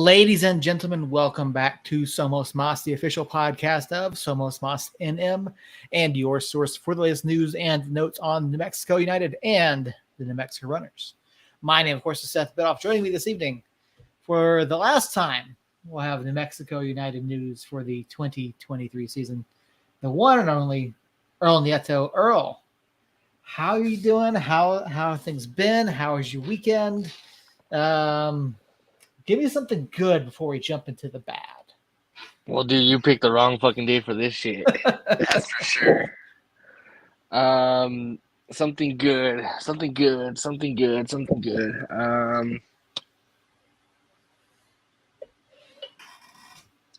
Ladies and gentlemen, welcome back to Somos Mas, the official podcast of Somos Mas NM, and your source for the latest news and notes on New Mexico United and the New Mexico Runners. My name, of course, is Seth Bidoff. Joining me this evening for the last time, we'll have New Mexico United news for the 2023 season. The one and only Earl Nieto. Earl, how are you doing? How have things been? How was your weekend? Give me something good before we jump into the bad. Well, dude, you picked the wrong fucking day for this shit. That's for sure. Something good.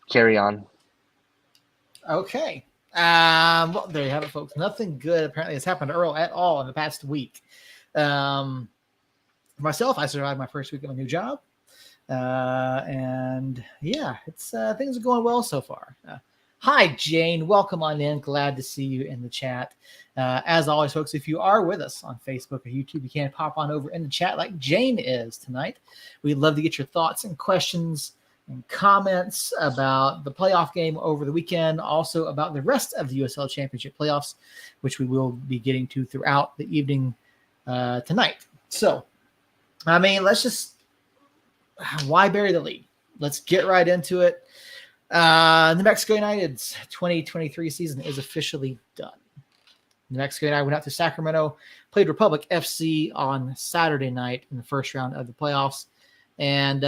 Carry on. Okay. Well, there you have it, folks. Nothing good apparently has happened to Earl at all in the past week. Myself, I survived my first week of a new job. And yeah, it's things are going well so far. Hi, Jane. Welcome on in. Glad to see you in the chat. As always, folks, if you are with us on Facebook or YouTube, you can pop on over in the chat like Jane is tonight. We'd love to get your thoughts and questions and comments about the playoff game over the weekend, also about the rest of the USL Championship playoffs, which we will be getting to throughout the evening tonight. So, I mean, why bury the lead? Let's get right into it. New Mexico United's 2023 season is officially done. New Mexico United went out to Sacramento, played Republic FC on Saturday night in the first round of the playoffs, and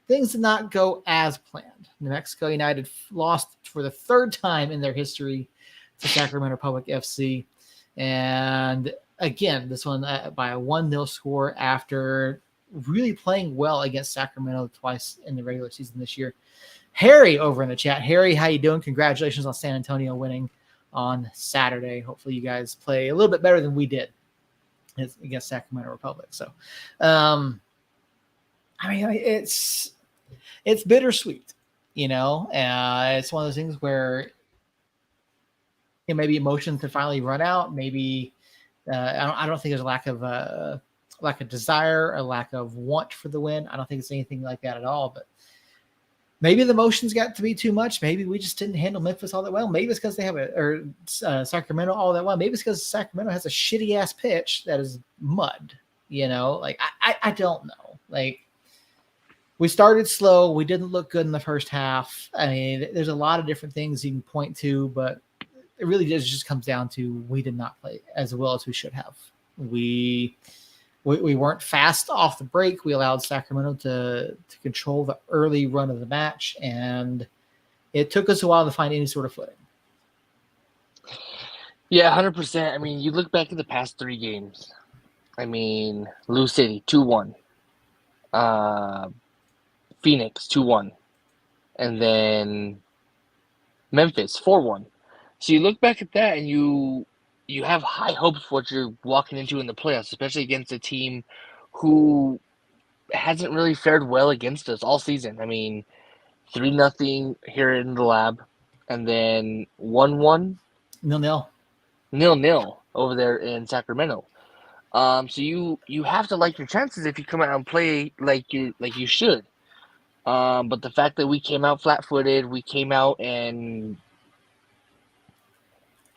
things did not go as planned. New Mexico United lost for the third time in their history to Sacramento Republic FC, and again, this one by a 1-0 score after really playing well against Sacramento twice in the regular season this year. Harry over in the chat. Harry, how you doing? Congratulations on San Antonio winning on Saturday. Hopefully you guys play a little bit better than we did against Sacramento Republic. So, I mean, it's bittersweet, you know. It's one of those things where maybe emotions can finally run out. Maybe I don't think there's a lack of desire, a lack of want for the win. I don't think it's anything like that at all, but maybe the emotions got to be too much. Maybe we just didn't handle Memphis all that well. Maybe it's because they have Sacramento all that well. Maybe it's because Sacramento has a shitty ass pitch that is mud, you know, like I don't know. Like, we started slow. We didn't look good in the first half. I mean, there's a lot of different things you can point to, but it really just comes down to we did not play as well as we should have. We weren't fast off the break. We allowed Sacramento to control the early run of the match, and it took us a while to find any sort of footing. Yeah, 100%. I mean, you look back at the past 3 games. I mean, Lou City, 2-1. Phoenix, 2-1. And then Memphis, 4-1. So you look back at that and you have high hopes for what you're walking into in the playoffs, especially against a team who hasn't really fared well against us all season. I mean, 3-0 here in the lab, and then 1-1, 0-0 over there in Sacramento. So you have to like your chances if you come out and play like you should. But the fact that we came out flat-footed, we came out and,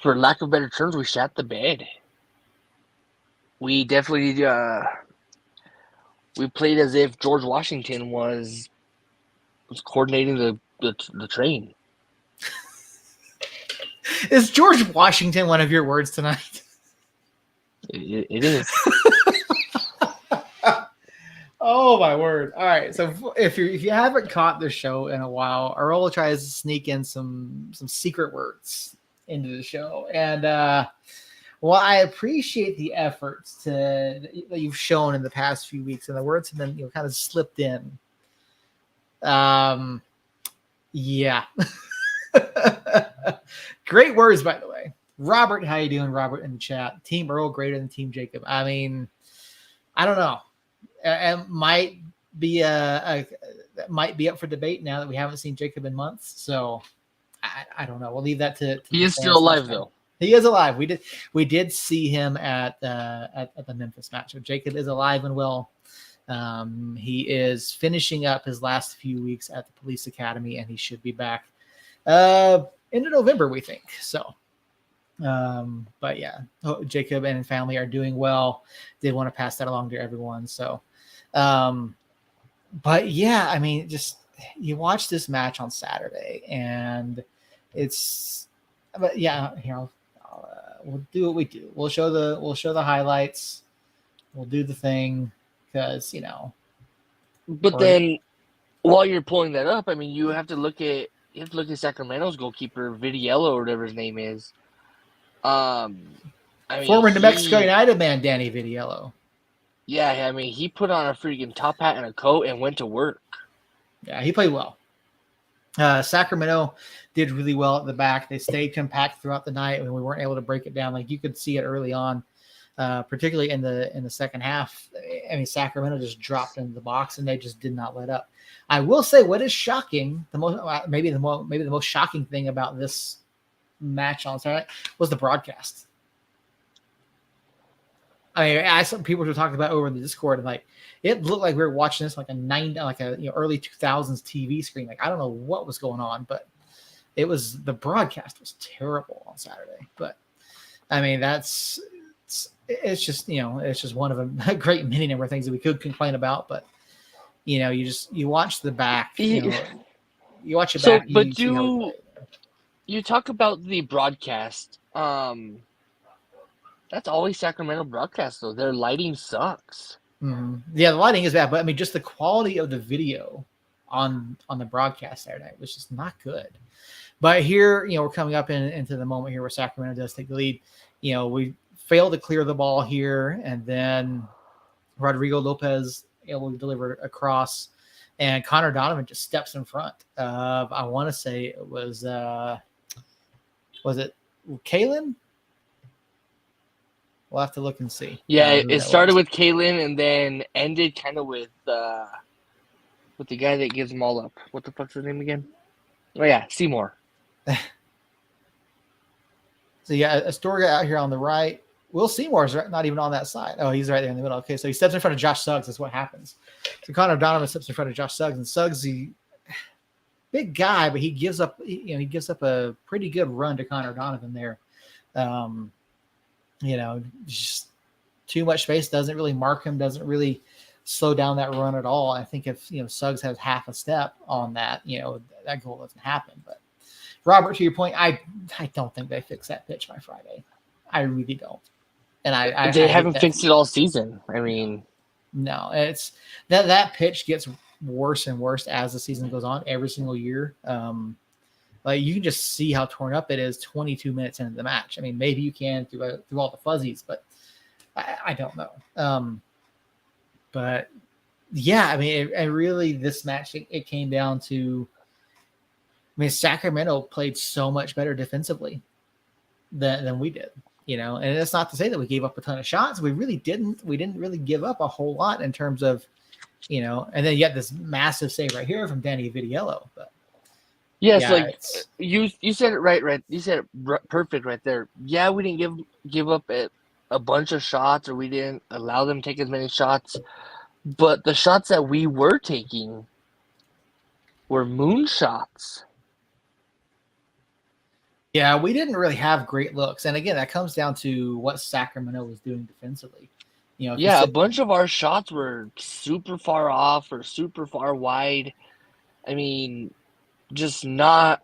for lack of better terms, we shat the bed. We definitely we played as if George Washington was coordinating the train. Is George Washington one of your words tonight? It is. Oh my word! All right, so if you haven't caught the show in a while, Earl tries to sneak in some secret words into the show, and well, I appreciate the efforts that you've shown in the past few weeks, and the words have been kind of slipped in. Yeah. Great words, by the way. Robert, how you doing? Robert in the chat. Team Earl greater than Team Jacob. I mean, I don't know. It might be up for debate now that we haven't seen Jacob in months. So I don't know. We'll leave that to he is still alive though. He is alive. We did see him at the Memphis match. So Jacob is alive and well He is finishing up his last few weeks at the police academy, and he should be back into November, we think. So, but yeah, Jacob and family are doing well. Did want to pass that along to everyone. So, but yeah, I mean, just you watch this match on Saturday, and but yeah, we'll do what we do. We'll show the highlights. We'll do the thing because But then, while you're pulling that up, I mean, you have to look at Sacramento's goalkeeper, Vidiello, or whatever his name is. I mean, former New Mexico United man, Danny Vidiello. Yeah, I mean, he put on a freaking top hat and a coat and went to work. Yeah, he played well. Sacramento did really well at the back. They stayed compact throughout the night when we weren't able to break it down. Like you could see it early on, particularly in the second half. I mean, Sacramento just dropped into the box and they just did not let up. I will say, what is shocking, maybe the most shocking thing about this match on Saturday was the broadcast. I some people were talking about over in the Discord, and like it looked like we were watching this like a early 2000s TV screen. Like I don't know what was going on, but the broadcast was terrible on Saturday. But I mean it's just it's just one of a great many number of things that we could complain about. But you watch the back, you watch it back. But you talk about the broadcast. That's always Sacramento broadcast, though. Their lighting sucks. Mm-hmm. Yeah, the lighting is bad, but I mean, just the quality of the video on the broadcast Saturday night was just not good. But here, we're coming up into the moment here where Sacramento does take the lead. We fail to clear the ball here, and then Rodrigo Lopez able to deliver a cross, and Connor Donovan just steps in front of, I want to say it was it Kalen? We'll have to look and see. Yeah, it started with Kalen and then ended kind of with the guy that gives them all up. What the fuck's his name again? Oh, yeah, Seymour. So, yeah, Astorga out here on the right. Will Seymour's not even on that side. Oh, he's right there in the middle. Okay, so he steps in front of Josh Suggs. That's what happens. So Connor Donovan steps in front of Josh Suggs, and Suggs, big guy, but he gives up. He gives up a pretty good run to Connor Donovan there. Just too much space, doesn't really mark him, doesn't really slow down that run at all. I think if Suggs has half a step on that, that goal doesn't happen. But Robert, to your point, I don't think they fix that pitch by Friday. I really don't. And they haven't fixed it all season. I mean, no, it's that pitch gets worse and worse as the season goes on every single year. Like you can just see how torn up it is 22 minutes into the match. I mean, maybe you can through all the fuzzies, but I don't know. But yeah, I mean, it really, this match, it came down to, I mean, Sacramento played so much better defensively than we did, and it's not to say that we gave up a ton of shots. We really didn't. We didn't really give up a whole lot in terms of, and then you get this massive save right here from Danny Vidiello, but. Yes, yeah, you said it right. You said it perfect right there. Yeah, we didn't give up a bunch of shots, or we didn't allow them to take as many shots. But the shots that we were taking were moonshots. Yeah, we didn't really have great looks, and again, that comes down to what Sacramento was doing defensively. A bunch of our shots were super far off or super far wide. I mean. Just not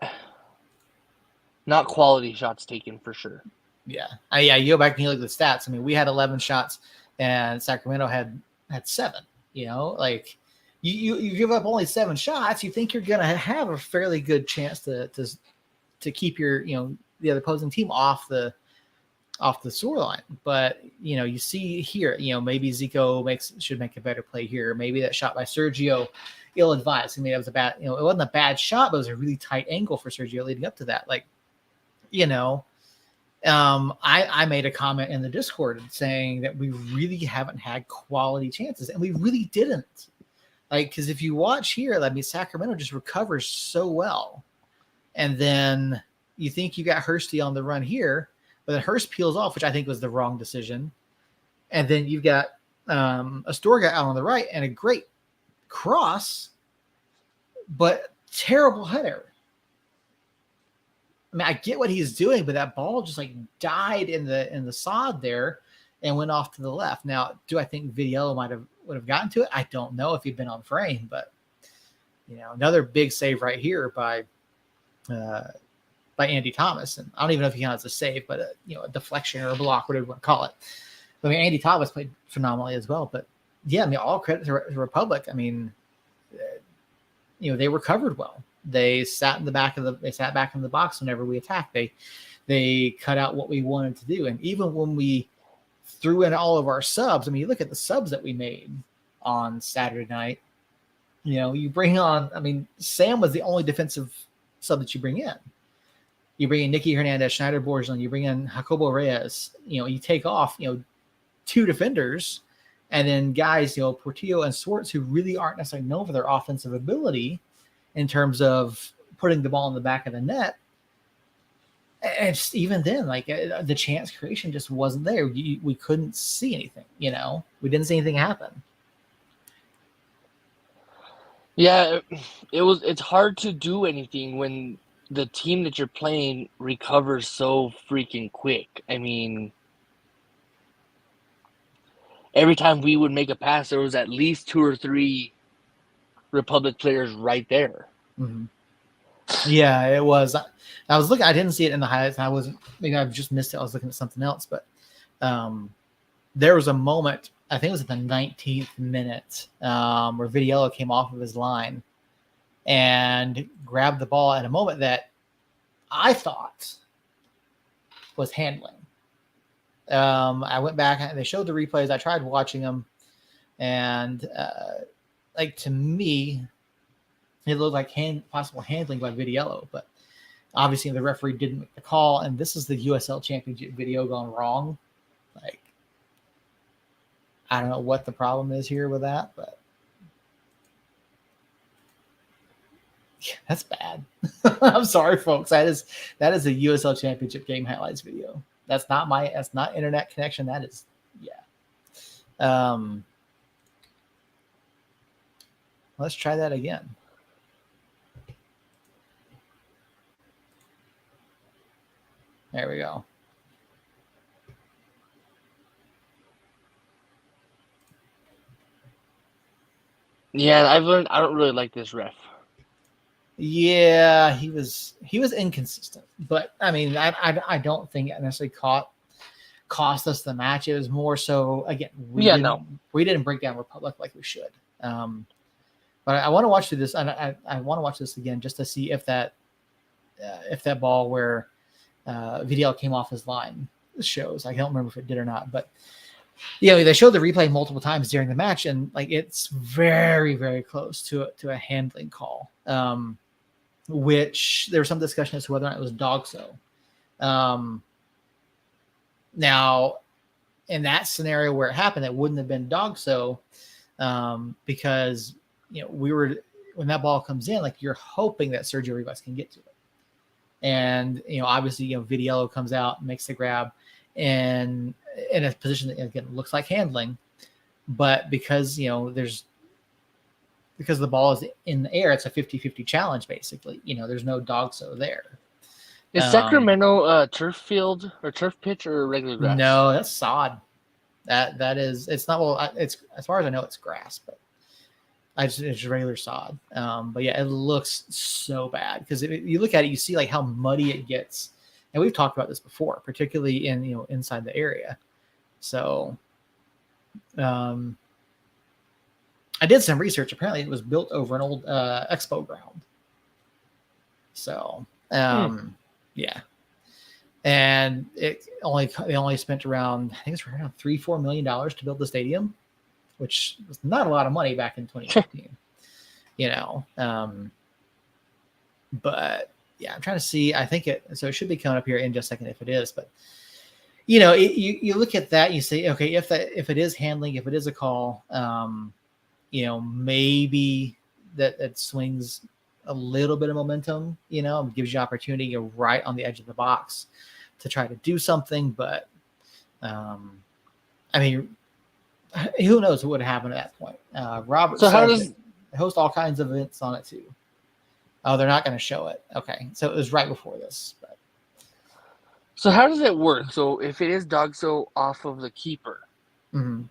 quality shots taken for sure. Yeah. You go back and you look at the stats. I mean, we had 11 shots and Sacramento had 7. Like you give up only 7 shots, you think you're gonna have a fairly good chance to keep your the other opposing team off the scoreline. But you see here, maybe Zico should make a better play here. Maybe that shot by Sergio, ill-advised. I mean, it was it wasn't a bad shot, but it was a really tight angle for Sergio leading up to that. Like, I made a comment in the Discord saying that we really haven't had quality chances, and we really didn't. Like, because if you watch here, I mean, Sacramento just recovers so well, and then you think you got Hursty on the run here, but then Hurst peels off, which I think was the wrong decision, and then you've got Astorga out on the right and a great cross, but terrible header. I mean, I get what he's doing, but that ball just like died in the sod there and went off to the left. Now, do I think Vidiello would have gotten to it? I don't know if he'd been on frame, but another big save right here by Andy Thomas, and I don't even know if he counts a save, but a deflection or a block, whatever you want to call it. I mean, Andy Thomas played phenomenally as well, but yeah, I mean, all credit to Republic. I mean, they recovered well. They sat back in the box whenever we attacked. They cut out what we wanted to do, and even when we threw in all of our subs, I mean, you look at the subs that we made on Saturday night. You bring on. I mean, Sam was the only defensive sub that you bring in. You bring in Nicky Hernandez, Schneider Borgelin, you bring in Jacobo Reyes. You take off, two defenders, and then guys, Portillo and Swartz, who really aren't necessarily known for their offensive ability in terms of putting the ball in the back of the net. And even then, like the chance creation just wasn't there. We couldn't see anything. We didn't see anything happen. Yeah, it's hard to do anything when the team that you're playing recovers so freaking quick. I mean, every time we would make a pass, there was at least 2 or 3 Republic players right there. Mm-hmm. Yeah, it was. I was looking. I didn't see it in the highlights. Maybe I've just missed it. I was looking at something else, but there was a moment. I think it was at the 19th minute where Vidiello came off of his line and grabbed the ball at a moment that I thought was handling. I went back and they showed the replays. I tried watching them, and to me, it looked like possible handling by Vidiello, but obviously the referee didn't make the call. And this is the USL Championship video gone wrong. Like, I don't know what the problem is here with that, but yeah, that's bad. I'm sorry, folks. That is a USL Championship game highlights video. That's not internet connection. That is, yeah. Let's try that again. There we go. Yeah, I've learned I don't really like this ref. Yeah, he was inconsistent, but I mean, I don't think it necessarily cost us the match. It was more so, again, we didn't break down Republic like we should. But I want to watch through this, and I want to watch this again just to see if that ball where Vidiello came off his line shows. I don't remember if it did or not, but they showed the replay multiple times during the match, and like it's very, very close to a handling call. Which there was some discussion as to whether or not it was dogso. Now, in that scenario where it happened, it wouldn't have been dogso, because when that ball comes in, like you're hoping that Sergio Rivas can get to it, and obviously Vidiello comes out, makes the grab, and in a position that again looks like handling, but because because the ball is in the air, it's a 50-50 challenge, basically. There's no dogso there. Is Sacramento turf field or turf pitch or regular grass? No, that's sod. That is, it's not, well, it's, as far as I know, it's grass, but it's regular sod. But yeah, it looks so bad because you look at it, you see like how muddy it gets. And we've talked about this before, particularly in, inside the area. So, I did some research. Apparently, it was built over an old expo ground. So, yeah, and they only spent around, I think it's around $3-4 million to build the stadium, which was not a lot of money back in 2015. But yeah, I'm trying to see. I think it should be coming up here in just a second if it is, but. You look at that, you say, okay, if it is handling, if it is a call, maybe that swings a little bit of momentum, gives you opportunity. You're right on the edge of the box to try to do something. But, I mean, who knows what would have happened at that point. Robert So how says does they host all kinds of events on it too. Oh, they're not going to show it. Okay, so it was right before this. But. it work? So if it is Dogso off of the keeper, Mhm.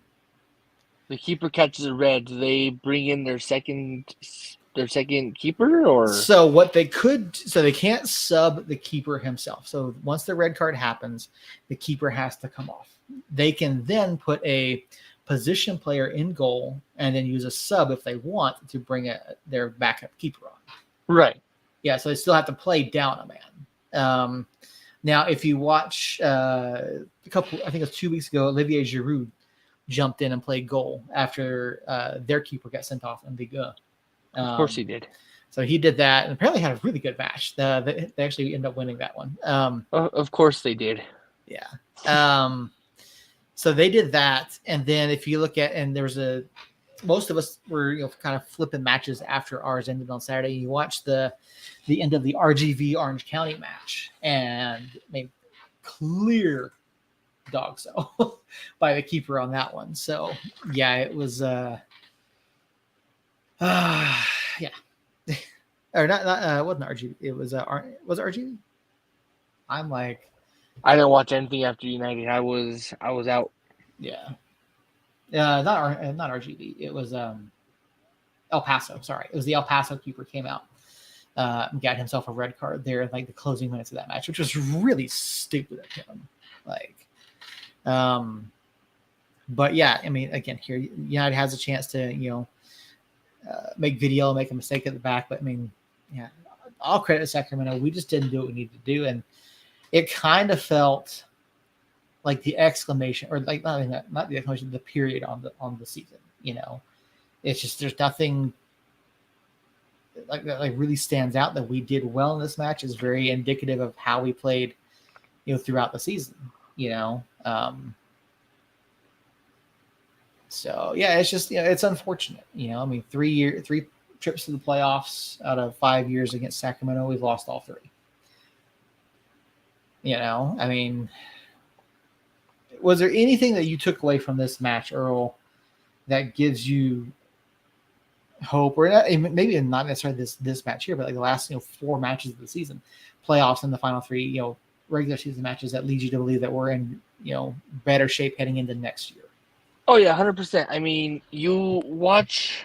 the keeper catches a red. Do they bring in their second keeper, or So what they could, so they can't sub the keeper himself. So once the red card happens, the keeper has to come off. They can then put a position player in goal and then use a sub if they want to bring their backup keeper on. right? Yeah, so they still have to play down a man. Now, if you watch a couple, I think it was 2 weeks ago, Olivier Giroud jumped in and played goal after their keeper got sent off in Ligue 1. Of course he did. So he did that and apparently had a really good match. They actually ended up winning that one. Of course they did. Yeah. So they did that. And then if you look at, and there was most of us were kind of flipping matches after ours ended on Saturday. You watch the end of the RGV Orange County match and made clear dog so by the keeper on that one. So yeah, it was yeah. Or not it wasn't RGV. It was was it RGV? I'm like, I didn't watch anything after United. I was out. yeah. Not RGV. It was El Paso. Sorry, it was the El Paso keeper came out, and got himself a red card there in like the closing minutes of that match, which was really stupid of him. Like, but yeah, I mean, again, here United has a chance to make video, make a mistake at the back, but I mean, yeah, all credit to Sacramento. We just didn't do what we needed to do, and it kind of felt like the exclamation, or like not the exclamation, the period on the season. It's just there's nothing like that like really stands out that we did well in this match. Is very indicative of how we played, throughout the season. So yeah, it's just it's unfortunate. I mean, 3 trips to the playoffs out of 5 years against Sacramento, we've lost all 3. I mean, was there anything that you took away from this match, Earl, that gives you hope, or maybe not necessarily this match here, but like the last 4 matches of the season, playoffs, and the final 3 regular season matches that lead you to believe that we're in better shape heading into next year? Oh yeah, 100%. I mean, you watch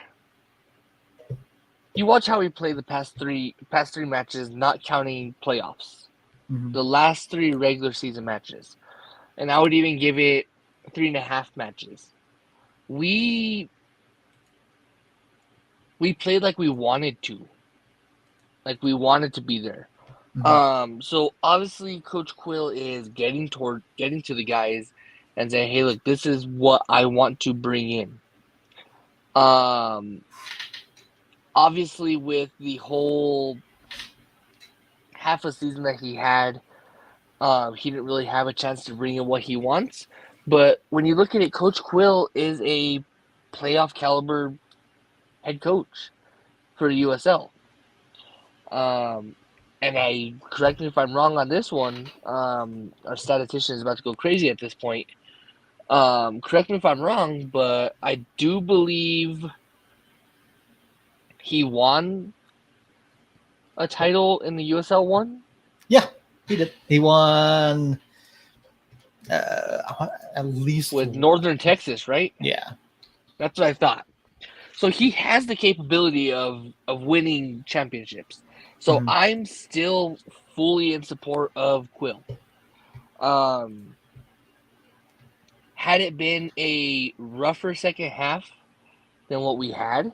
how we played the past three matches, not counting playoffs. Mm-hmm. The last 3 regular season matches, and I would even give it 3.5 matches. We played like we wanted to, be there. Mm-hmm. So obviously, Coach Quill is getting to the guys and saying, "Hey, look, this is what I want to bring in." Obviously, with the whole half a season that he had, he didn't really have a chance to bring in what he wants. But when you look at it, Coach Quill is a playoff caliber head coach for the USL. And correct me if I'm wrong on this one. Our statistician is about to go crazy at this point. Correct me if I'm wrong, but I do believe he won a title in the USL 1. Yeah, he did. He won at least with Northern Texas, right? Yeah, that's what I thought. So he has the capability of winning championships. So I'm still fully in support of Quill. Had it been a rougher second half than what we had,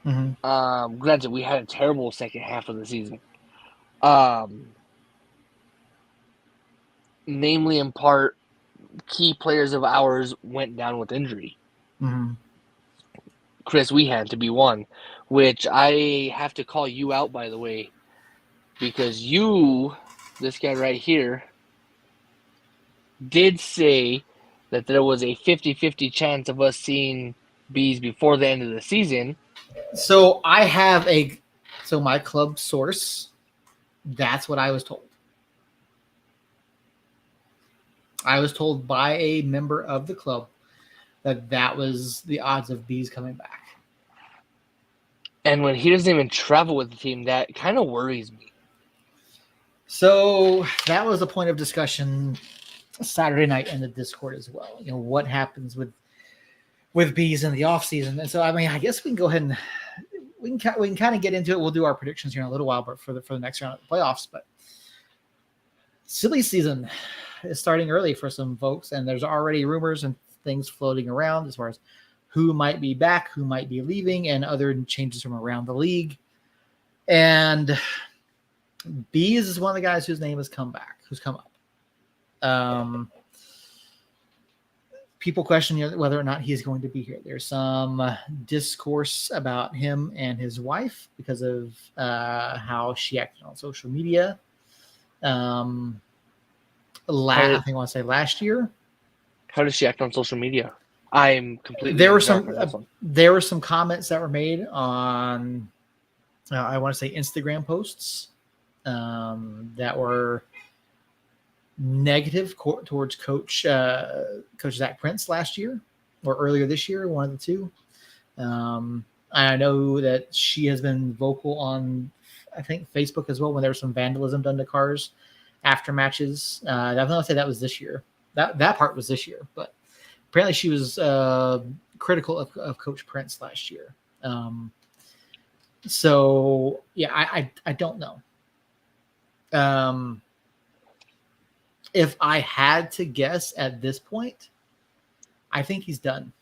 granted, we had a terrible second half of the season. Namely, in part, key players of ours went down with injury. Chris Wehan to be one, which I have to call you out, by the way, because this guy right here, did say that there was a 50-50 chance of us seeing Bees before the end of the season. So my club source, that's what I was told. I was told by a member of the club that was the odds of Bees coming back. And when he doesn't even travel with the team, that kind of worries me. So that was a point of discussion Saturday night in the Discord as well. What happens with Bees in the offseason. And so, I mean, I guess we can go ahead and we can kind of get into it. We'll do our predictions here in a little while, but for the next round of the playoffs. But silly season is starting early for some folks, and there's already rumors and things floating around as far as who might be back, who might be leaving, and other changes from around the league. And Bees is one of the guys whose name has come up. People question whether or not he's going to be here. There's some discourse about him and his wife because of how she acted on social media. I think I want to say last year. How does she act on social media? I'm completely. There were some comments that were made on, I want to say Instagram posts that were negative towards Coach Zach Prince last year or earlier this year, one of the two. I know that she has been vocal on, I think, Facebook as well when there was some vandalism done to cars after matches. I don't know if that was this year. That part was this year, but apparently she was critical of Coach Prince last year. So yeah, I don't know. If I had to guess at this point, I think he's done.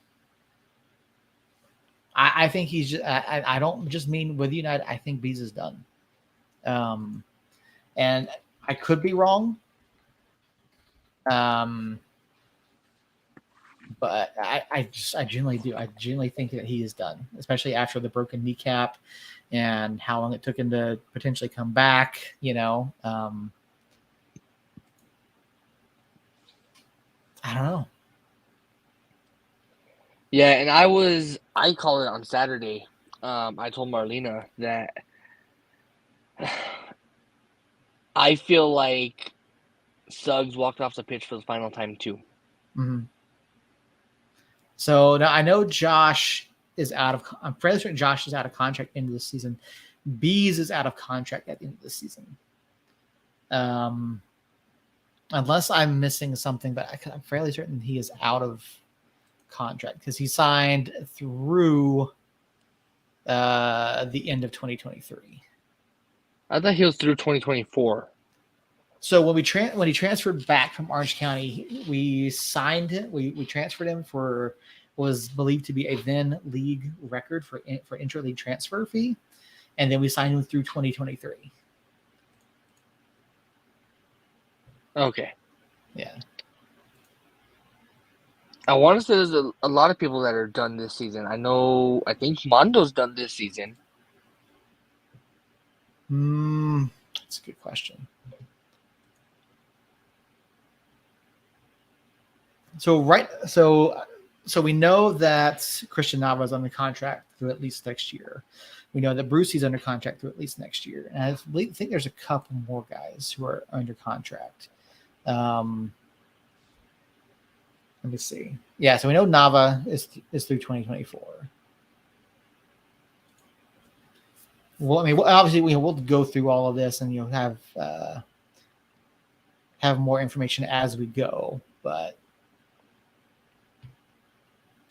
I think he's. I don't just mean with United. I think Bees is done. And I could be wrong. But I genuinely do. I genuinely think that he is done, especially after the broken kneecap and how long it took him to potentially come back. I don't know. Yeah, and I called it on Saturday. I told Marlena that I feel like Suggs walked off the pitch for the final time too. Mm-hmm. So now I know Josh is I'm fairly certain Josh is out of contract into the season. Bees is out of contract at the end of the season. Unless I'm missing something, but I'm fairly certain he is out of contract because he signed through the end of 2023. I thought he was through 2024. So when he transferred back from Orange County, we signed him. We transferred him for what was believed to be a then league record for interleague transfer fee, and then we signed him through 2023. Okay. Yeah. I want to say there's a lot of people that are done this season. I think Mondo's done this season. That's a good question. So we know that Christian Nava is under contract through at least next year. We know that Brucey's under contract through at least next year. And I think there's a couple more guys who are under contract. Let me see. Yeah, so we know Nava is through 2024. Well, I mean, obviously we'll go through all of this and have more information as we go, but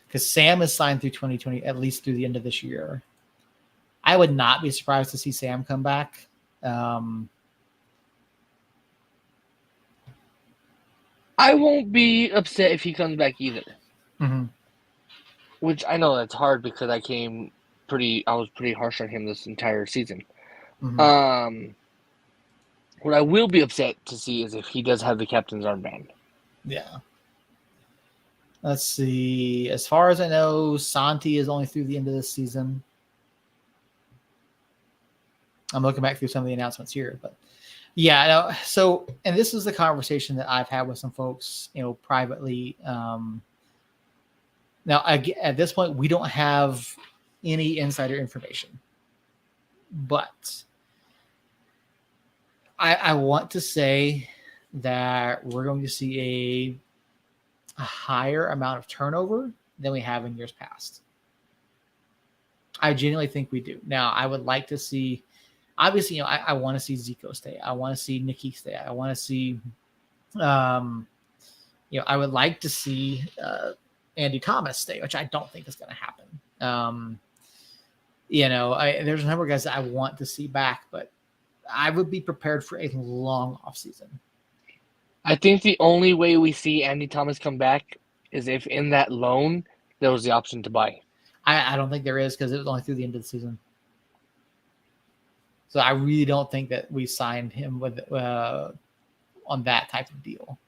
because Sam is signed through 2020, at least through the end of this year. I would not be surprised to see Sam come back. I won't be upset if he comes back either. Mm-hmm. Which I know that's hard because I was pretty harsh on him this entire season. Mm-hmm. What I will be upset to see is if he does have the captain's armband. Yeah. Let's see. As far as I know, Santi is only through the end of this season. I'm looking back through some of the announcements here, but yeah. No, so, and this is the conversation that I've had with some folks, privately. Now, at this point, we don't have any insider information, but I want to say that we're going to see a higher amount of turnover than we have in years past. I genuinely think we do. Now, I would like to see, obviously, I want to see Zico stay. I want to see Nikki stay. I want to see, I would like to see Andy Thomas stay, which I don't think is going to happen. There's a number of guys that I want to see back, but I would be prepared for a long offseason. I think the only way we see Andy Thomas come back is if in that loan there was the option to buy. I don't think there is because it was only through the end of the season. So I really don't think that we signed him with on that type of deal.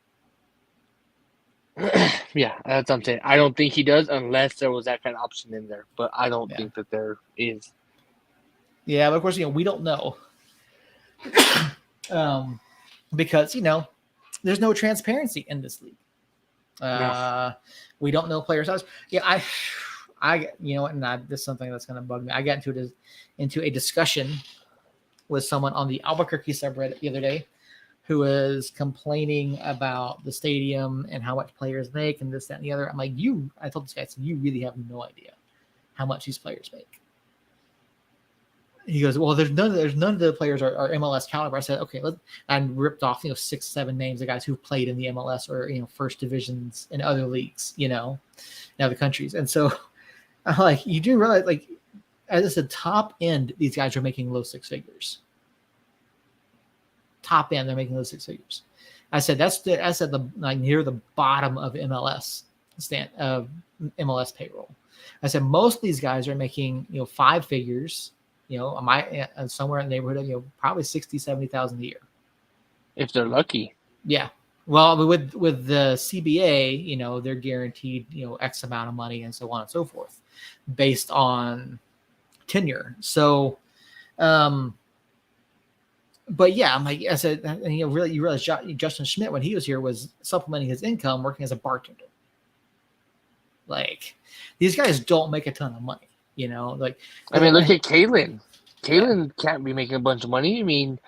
Yeah, that's what I'm saying. I don't think he does unless there was that kind of option in there. But I don't think that there is. Yeah, but of course, we don't know. Because, there's no transparency in this league. No. We don't know player size. Yeah, this is something that's going to bug me. I got into a discussion with someone on the Albuquerque subreddit the other day who was complaining about the stadium and how much players make and this, that, and the other. I'm like, I told this guy, you really have no idea how much these players make. He goes, well, there's none of the players are MLS caliber. I said, okay, and ripped off 6, 7 names of guys who played in the MLS or first divisions in other leagues, in other countries. And so I'm like, you do realize, like, as I said, top end, these guys are making low 6 figures. Top end, they're making low 6 figures. I said near the bottom of MLS MLS payroll. I said most of these guys are making 5 figures. Somewhere in the neighborhood of probably 60, 70,000 a year, if they're lucky. Yeah. Well, with the CBA, they're guaranteed X amount of money and so on and so forth, based on tenure. So, but yeah, I'm like I said, and you realize Justin Schmidt when he was here was supplementing his income working as a bartender. Like these guys don't make a ton of money. Look at Kalen. Kalen can't be making a bunch of money. I mean,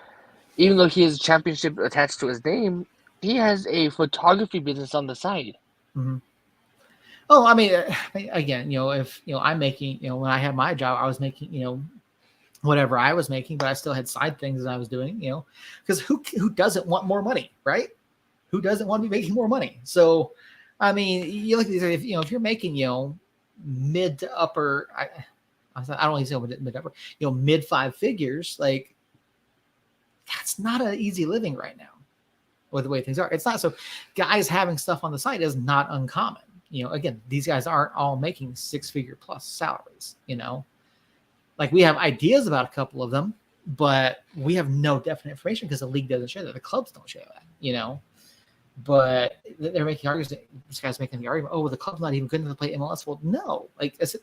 even though he has a championship attached to his name, he has a photography business on the side. Mm-hmm. Oh, I mean, again, if I'm making, when I had my job, I was making, whatever I was making, but I still had side things that I was doing, because who doesn't want more money, right? Who doesn't want to be making more money? So, I mean, you look at these, if you're making, mid to upper, I don't want to say mid to upper, mid 5 figures, like that's not an easy living right now with the way things are. It's not. So guys having stuff on the side is not uncommon. Again, these guys aren't all making 6-figure plus salaries, like we have ideas about a couple of them, but we have no definite information because the league doesn't share that. The clubs don't share that, but they're making arguments. This guy's making the argument, oh, well, the club's not even good enough to play MLS. Well, no. Like I said,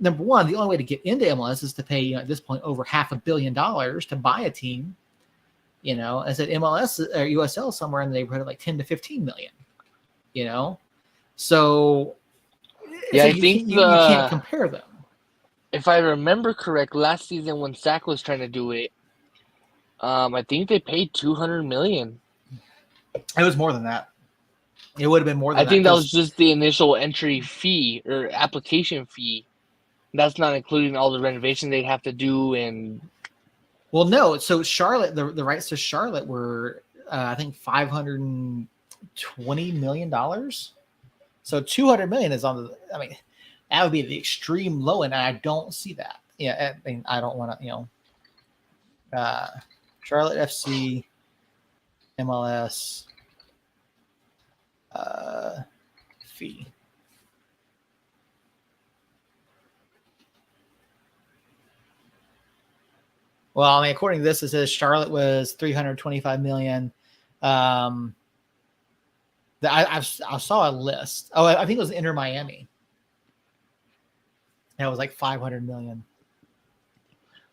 number one, the only way to get into MLS is to pay, at this point, over $500 million to buy a team. I said MLS or USL somewhere in the neighborhood of like 10 to 15 million. So yeah, so I think you can't compare them. If I remember correct, last season when Sac was trying to do it, I think they paid $200 million. It was more than that. It would have been more than that. I think that was just the initial entry fee or application fee. That's not including all the renovations they'd have to do. And well, no. So Charlotte, the rights to Charlotte were, I think, $520 million. So $200 million is on the. I mean, that would be the extreme low end, and I don't see that. Yeah, I mean, I don't want to. Charlotte FC, MLS. Fee. Well, I mean, according to this, it says Charlotte was $325 million. I saw a list. Oh, I think it was Inter Miami. That was like $500 million.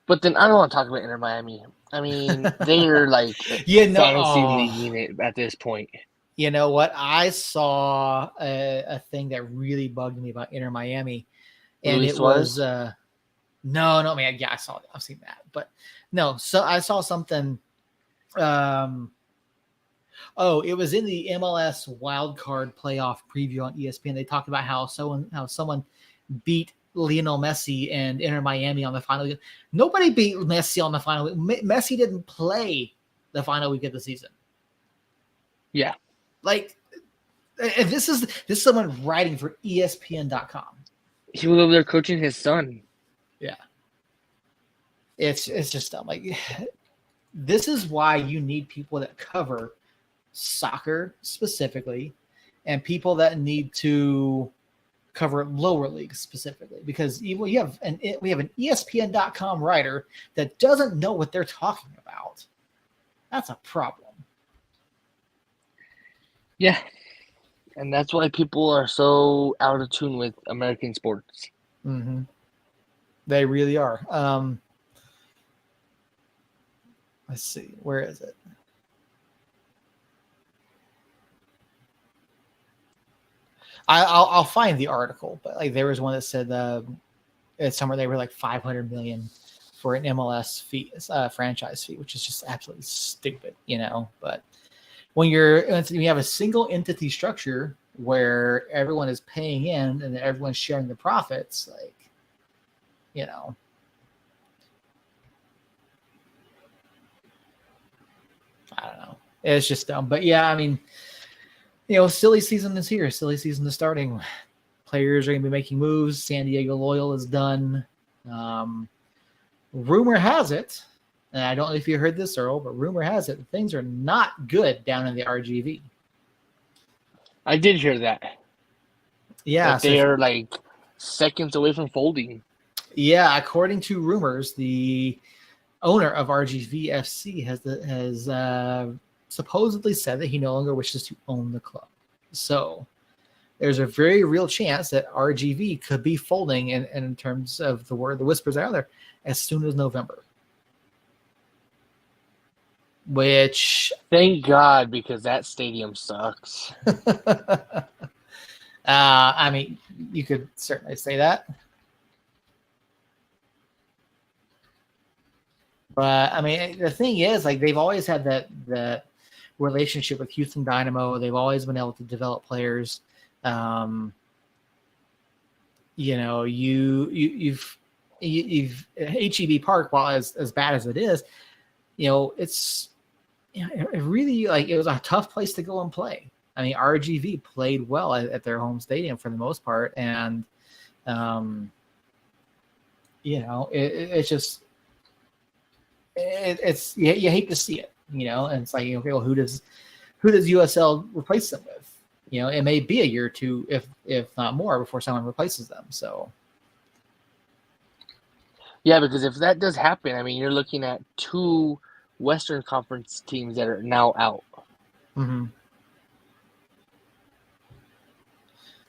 But then I don't want to talk about Inter Miami. I mean, they're like fantasy league unit at this point. You know what? I saw a thing that really bugged me about Inter Miami, and Luis was no, man. Yeah, I saw it. I've seen that, but no. So I saw something. Oh, it was in the MLS wildcard playoff preview on ESPN. They talked about how someone beat Lionel Messi and Inter Miami on the final. Nobody beat Messi on the final. Messi didn't play the final week of the season. Yeah. Like, this is someone writing for ESPN.com. He was over there coaching his son. Yeah. It's just dumb. Like, this is why you need people that cover soccer specifically, and people that need to cover lower leagues specifically, because we have an ESPN.com writer that doesn't know what they're talking about. That's a problem. Yeah. And that's why people are so out of tune with American sports. Mm-hmm. They really are. Let's see. Where is it? I'll find the article, but like there was one that said it's somewhere they were like 500 million for an MLS fee, franchise fee, which is just absolutely stupid, you know. But when you have a single entity structure where everyone is paying in and everyone's sharing the profits, like, you know. I don't know. It's just dumb. But yeah, I mean, you know, silly season is here. Silly season is starting. Players are going to be making moves. San Diego Loyal is done. Rumor has it, and I don't know if you heard this, Earl, but rumor has it things are not good down in the RGV. I did hear that. Yeah. That they are like seconds away from folding. Yeah, according to rumors, the owner of RGV FC has supposedly said that he no longer wishes to own the club. So there's a very real chance that RGV could be folding in terms of the whispers out there as soon as November. Which, thank God, because that stadium sucks. I mean, you could certainly say that. But I mean, the thing is, like, they've always had that relationship with Houston Dynamo. They've always been able to develop players. You know, you've HEB Park, while as bad as it is, you know, it's, you know, it really, like, it was a tough place to go and play. I mean, RGV played well at their home stadium for the most part, and you know, it's just. It's you hate to see it, you know, and it's like, okay, well, who does USL replace them with? You know, it may be a year or two, if not more, before someone replaces them. So, yeah, because if that does happen, I mean, you're looking at 2 Western Conference teams that are now out. mm-hmm.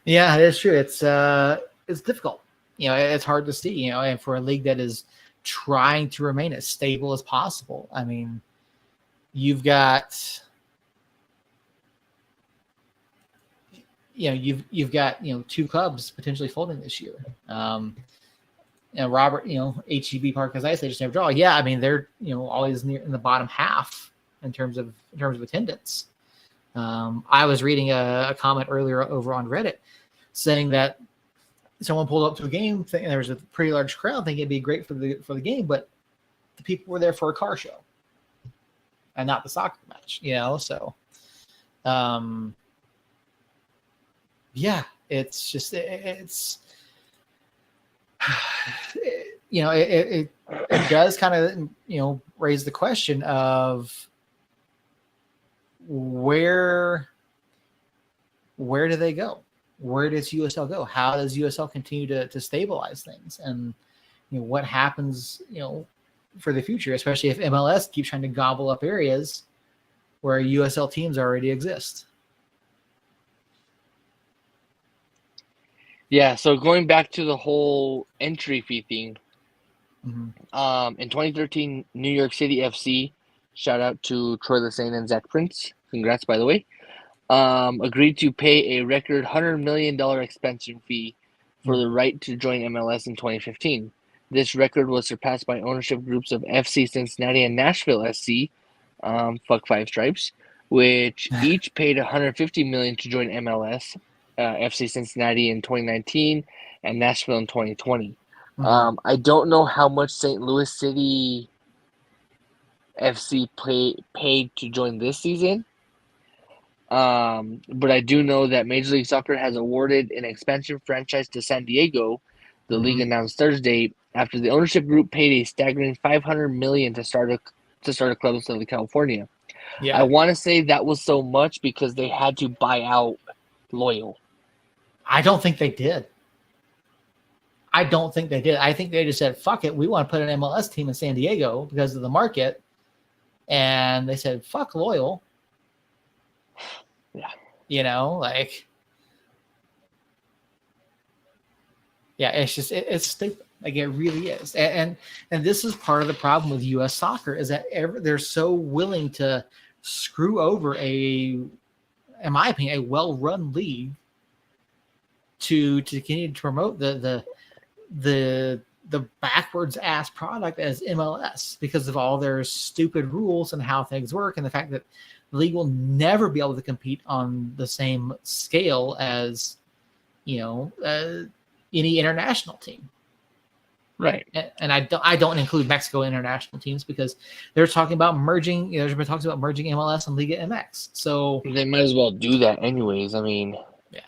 Yeah, it is true. It's difficult. You know, it's hard to see. You know, and for a league that is trying to remain as stable as possible. I mean, you've got, you know, you've got, you know, 2 clubs potentially folding this year. You know, Robert, you know, HEB Park, as I say, just never draw. Yeah, I mean, they're, you know, always near in the bottom half in terms of attendance. I was reading a comment earlier over on Reddit saying that someone pulled up to a game, thinking there was a pretty large crowd, thinking it'd be great for the game, but the people were there for a car show and not the soccer match, you know. So, yeah, it's just it's you know, it does kind of, you know, raise the question of where do they go? Where does USL go? How does USL continue to stabilize things? And, you know, what happens, you know, for the future, especially if MLS keeps trying to gobble up areas where USL teams already exist. Yeah, so going back to the whole entry fee thing, in 2013, New York City FC, shout out to Troy Lesane and Zach Prince, congrats by the way, agreed to pay a record $100 million expansion fee for the right to join MLS in 2015. This record was surpassed by ownership groups of FC Cincinnati and Nashville SC, fuck Five Stripes, which each paid $150 million to join MLS, FC Cincinnati in 2019, and Nashville in 2020. I don't know how much St. Louis City FC paid to join this season. But I do know that Major League Soccer has awarded an expansion franchise to San Diego, the league announced Thursday, after the ownership group paid a staggering $500 million to start a club in Southern California. Yeah. I want to say that was so much because they had to buy out Loyal. I don't think they did. I think they just said, fuck it, we want to put an MLS team in San Diego because of the market. And they said, fuck Loyal. Yeah. You know, like, yeah, it's just, it's stupid. Like, it really is. And this is part of the problem with U.S. soccer is that they're so willing to screw over in my opinion, a well-run league to continue to promote the backwards ass product as MLS because of all their stupid rules and how things work and the fact that the league will never be able to compete on the same scale as, you know, any international team. Right. And I don't include Mexico international teams because they're talking about merging, you know, there's been talks about merging MLS and Liga MX. So they might as well do that anyways. I mean, yeah.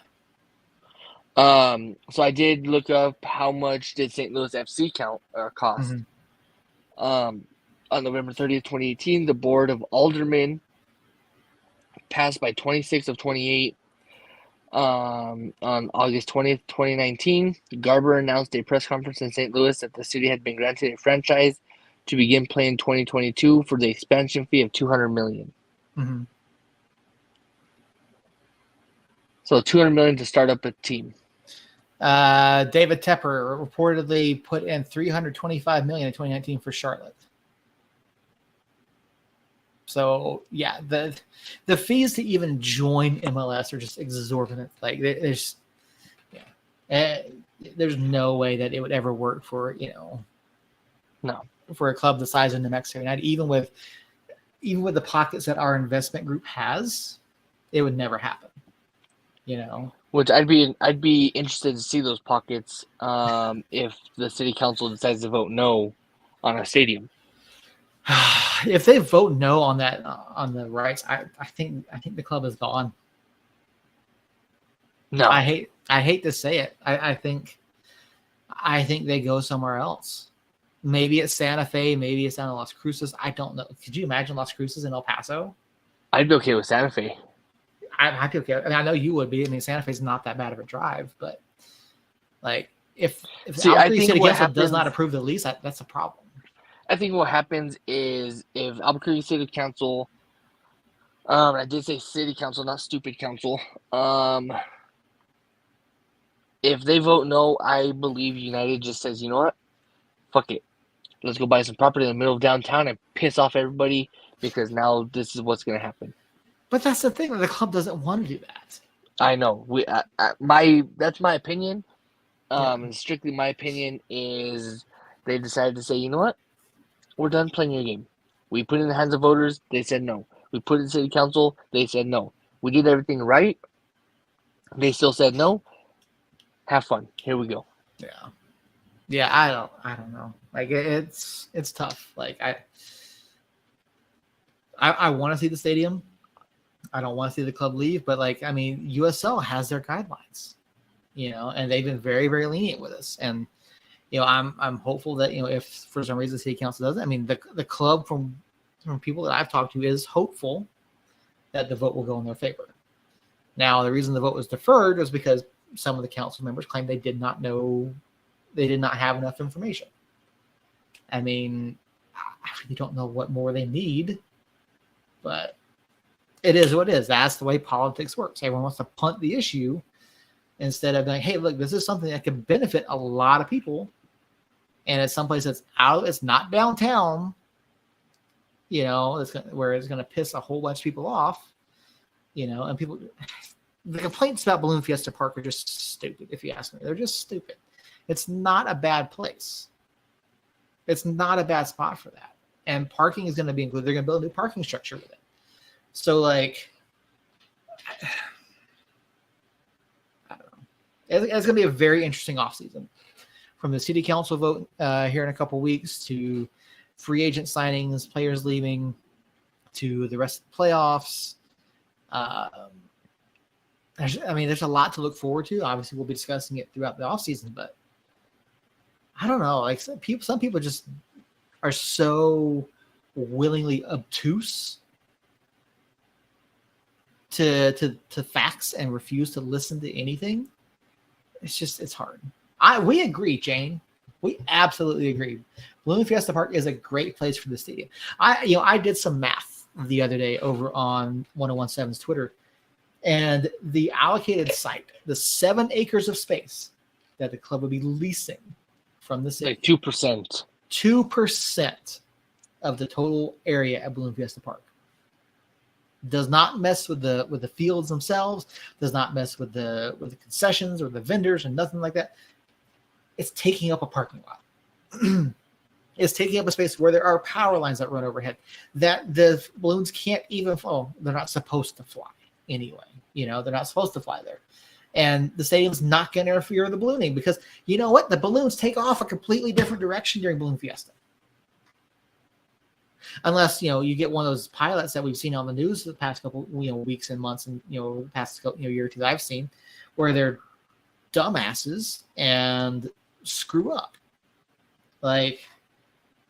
So I did look up how much did St. Louis FC cost. On November 30th, 2018, the Board of Aldermen passed by 26 of 28. On August 20th, 2019, Garber announced a press conference in St. Louis that the city had been granted a franchise to begin playing 2022 for the expansion fee of $200 million. So $200 million to start up a team. David Tepper reportedly put in $325 million in 2019 for Charlotte. So yeah, the fees to even join MLS are just exorbitant. Like there's no way that it would ever work for, you know, for a club the size of New Mexico United, even with the pockets that our investment group has, it would never happen. You know, which I'd be interested to see those pockets if the city council decides to vote no on a stadium. If they vote no on that on the rights, I think the club is gone. No, I hate to say it. I think they go somewhere else. Maybe it's Santa Fe. Maybe it's down in Las Cruces. I don't know. Could you imagine Las Cruces in El Paso? I'd be okay with Santa Fe. I'd be okay. I mean, I know you would be. I mean, Santa Fe's not that bad of a drive, but like if Albuquerque City Council does not approve the lease, that's a problem. I think what happens is if Albuquerque City Council, I did say City Council, not stupid council. If they vote no, I believe United just says, you know what, fuck it, let's go buy some property in the middle of downtown and piss off everybody because now this is what's going to happen. But that's the thing, the club doesn't want to do that. I know. That's my opinion. And strictly my opinion is they decided to say, you know what, we're done playing your game. We put it in the hands of voters. They said no. We put it in city council. They said no. We did everything right. They still said no. Have fun. Here we go. Yeah. I don't know. Like it's tough. Like I want to see the stadium. I don't want to see the club leave, but like, I mean, USL has their guidelines, you know, and they've been very, very lenient with us. And, you know, I'm hopeful that, you know, if for some reason the city council doesn't, I mean, the club from people that I've talked to is hopeful that the vote will go in their favor. Now, the reason the vote was deferred was because some of the council members claimed they did not have enough information. I mean, I really don't know what more they need, but it is what it is. That's the way politics works. Everyone wants to punt the issue instead of being, hey, look, this is something that could benefit a lot of people. And it's someplace that's it's not downtown, you know, where it's going to piss a whole bunch of people off, you know, and people, the complaints about Balloon Fiesta Park are just stupid, if you ask me. They're just stupid. It's not a bad place. It's not a bad spot for that. And parking is going to be included. They're going to build a new parking structure with it. So like, I don't know. It's going to be a very interesting offseason. From the city council vote here in a couple weeks to free agent signings, players leaving, to the rest of the playoffs. There's a lot to look forward to. Obviously, we'll be discussing it throughout the offseason, but I don't know. Like some people just are so willingly obtuse to facts and refuse to listen to anything. It's hard. We agree, Jane. We absolutely agree. Balloon Fiesta Park is a great place for the stadium. I did some math the other day over on 1017's Twitter, and the allocated site, the 7 acres of space that the club would be leasing from the city, like 2%. 2% of the total area at Balloon Fiesta Park. Does not mess with the fields themselves, does not mess with the concessions or the vendors and nothing like that. It's taking up a parking lot. It's taking up a space where there are power lines that run overhead that the balloons can't even fall. They're not supposed to fly anyway. They're not supposed to fly there. And the stadium's not going to interfere with the ballooning because you know what? The balloons take off a completely different direction during Balloon Fiesta. Unless, you get one of those pilots that we've seen on the news the past couple, weeks and months and, the past year or two that I've seen where they're dumbasses and screw up. Like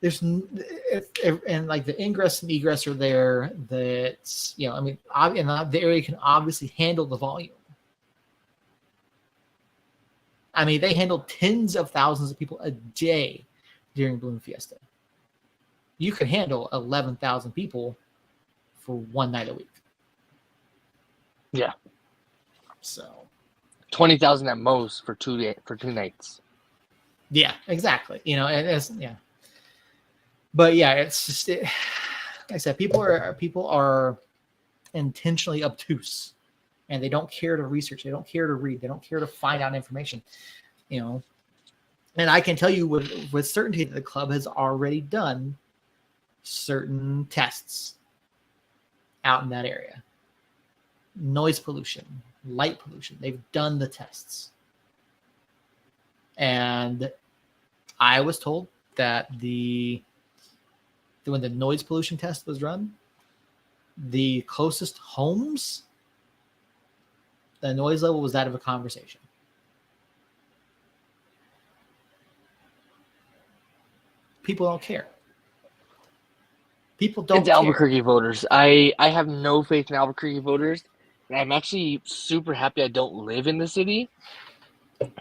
there's, and like the ingress and egress are there that's, and the area can obviously handle the volume. They handle tens of thousands of people a day during Balloon Fiesta. You can handle 11,000 people for one night a week. Yeah. So 20,000 at most for 2 nights. Yeah, exactly. And it's But yeah, it's just like I said, people are intentionally obtuse, and they don't care to research. They don't care to read. They don't care to find out information. And I can tell you with certainty that the club has already done certain tests out in that area. Noise pollution, light pollution. They've done the tests. And I was told that when the noise pollution test was run, the closest homes, the noise level was that of a conversation. People don't care. People don't It's care. Albuquerque voters. I have no faith in Albuquerque voters. And I'm actually super happy I don't live in the city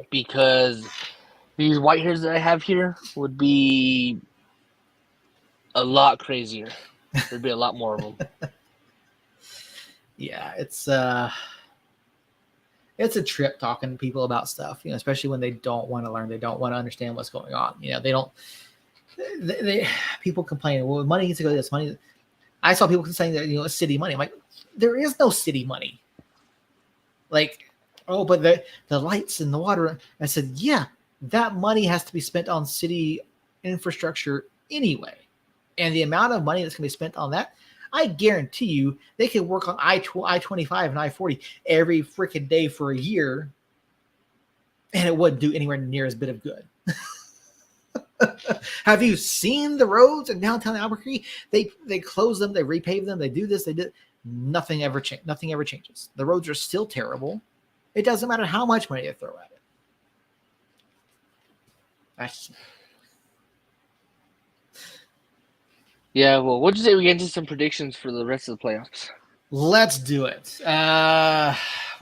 because these white hairs that I have here would be a lot crazier. There'd be a lot more of them. Yeah, it's a trip talking to people about stuff, especially when they don't want to learn, they don't want to understand what's going on. They don't. People complain, well, money needs to go to this money. I saw people saying that it's city money. I'm like, there is no city money. Like, oh, but the lights and the water. I said, yeah, that money has to be spent on city infrastructure anyway. And the amount of money that's going to be spent on that, I guarantee you, they could work on I-25 and I-40 every freaking day for a year, and it wouldn't do anywhere near as bit of good. Have you seen the roads in downtown Albuquerque? They close them, they repave them, they do this, they do. Nothing ever changes. The roads are still terrible. It doesn't matter how much money they throw at it. Yeah, well, what'd you say we get into some predictions for the rest of the playoffs? Let's do it.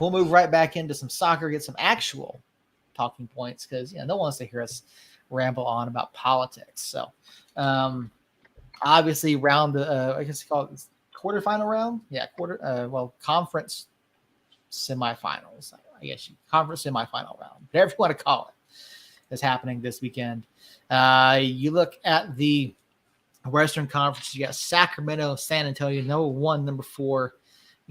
We'll move right back into some soccer, get some actual talking points because no one wants to hear us ramble on about politics. So, obviously, I guess you call it quarterfinal round. Yeah, conference semifinals. I guess conference semifinal round, whatever you want to call it, is happening this weekend. You look at the Western Conference. You got Sacramento, San Antonio, number 1, number 4.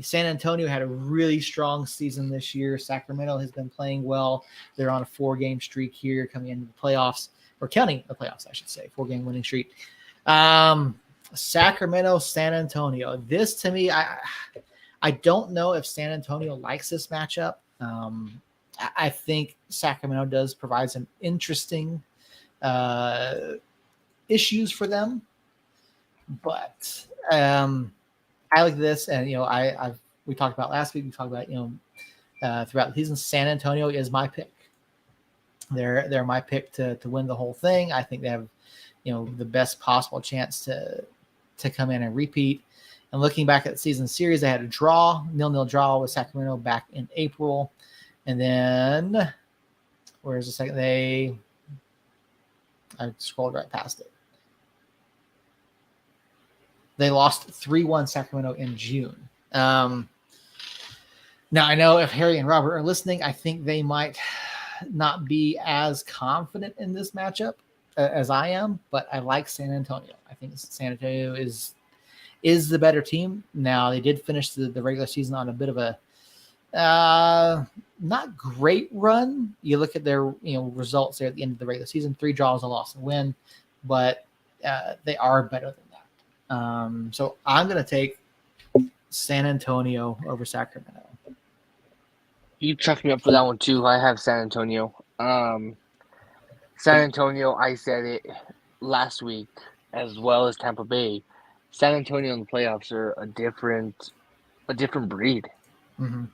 San Antonio had a really strong season this year. Sacramento has been playing well. They're on a 4-game streak here coming into the playoffs, or counting the playoffs, I should say, 4-game winning streak. Sacramento, San Antonio. This to me, I don't know if San Antonio likes this matchup. I think Sacramento does provide some interesting issues for them, but I like this, and we talked about last week. We talked about throughout the season. San Antonio is my pick. They're my pick to win the whole thing. I think they have the best possible chance to come in and repeat. And looking back at the season series, they had a 0-0 draw with Sacramento back in April, and then where's the second? I scrolled right past it. They lost 3-1 Sacramento in June. Now, I know if Harry and Robert are listening, I think they might not be as confident in this matchup as I am, but I like San Antonio. I think San Antonio is the better team. Now, they did finish the regular season on a bit of a not great run. You look at their results there at the end of the regular season: 3 draws, a loss, and win, but they are better than that. So I'm going to take San Antonio over Sacramento. You chucked me up for that one too. I have San Antonio. San Antonio, I said it last week, as well as Tampa Bay. San Antonio in the playoffs are a different breed. Mm-hmm.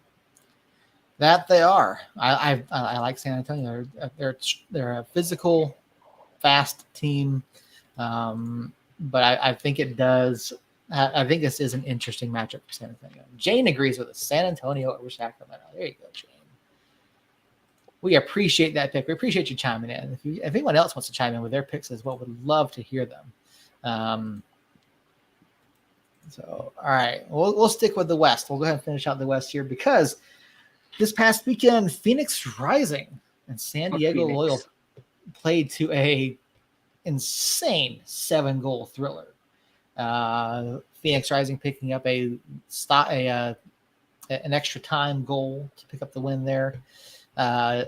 That they are. I like San Antonio. They're a physical, fast team, but I think it does. I think this is an interesting matchup for San Antonio. Jane agrees with us. San Antonio over Sacramento. There you go, Jane. We appreciate that pick. We appreciate you chiming in. If anyone else wants to chime in with their picks as well, would love to hear them. So, all right, we'll stick with the West. We'll go ahead and finish out the West here because this past weekend, Phoenix Rising and San Diego Loyal played to a insane 7-goal thriller. Phoenix Rising picking up an extra time goal to pick up the win there.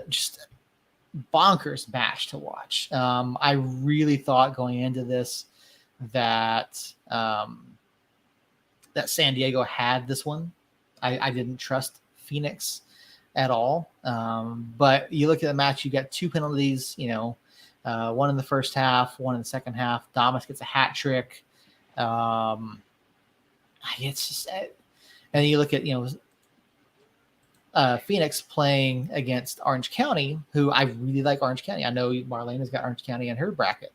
Just bonkers match to watch. I really thought going into this that San Diego had this one. I didn't trust Phoenix at all. But you look at the match, you got 2 penalties, one in the first half, one in the second half. Damas gets a hat trick. It's just, and then you look at Phoenix playing against Orange County, who I really like. Orange County. I know Marlena's got Orange County in her bracket.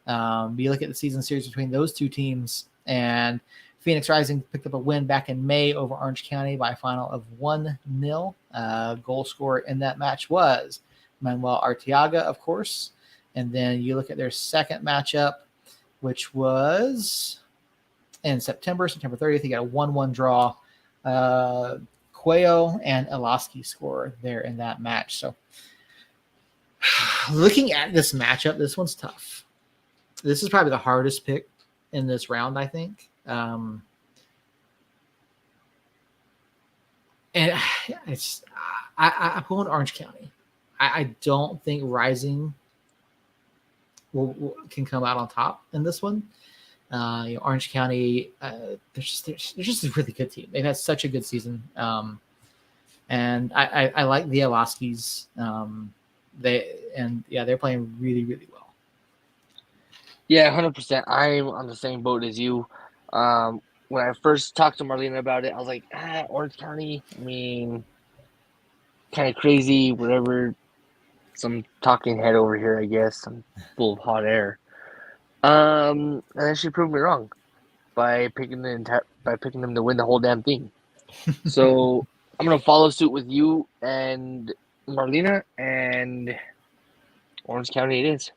You look at the season series between those two teams, and Phoenix Rising picked up a win back in May over Orange County by a final of 1-0. Goal scorer in that match was Manuel Arteaga, of course. And then you look at their second matchup, which was in September 30th. You got a 1-1 draw. Cuello and Elaski score there in that match. So looking at this matchup, this one's tough. This is probably the hardest pick in this round, I think. And it's I'm going Orange County. I don't think Rising can come out on top in this one. Orange County, they're just a really good team. They've had such a good season, and I like the Elaskis. They're playing really, really well. Yeah, 100%. I'm on the same boat as you. When I first talked to Marlena about it, I was like, Orange County. I mean, kind of crazy, whatever. Some talking head over here, I guess. I'm full of hot air. And then she proved me wrong by picking them to win the whole damn thing. So I'm gonna follow suit with you and Marlena, and Orange County it is.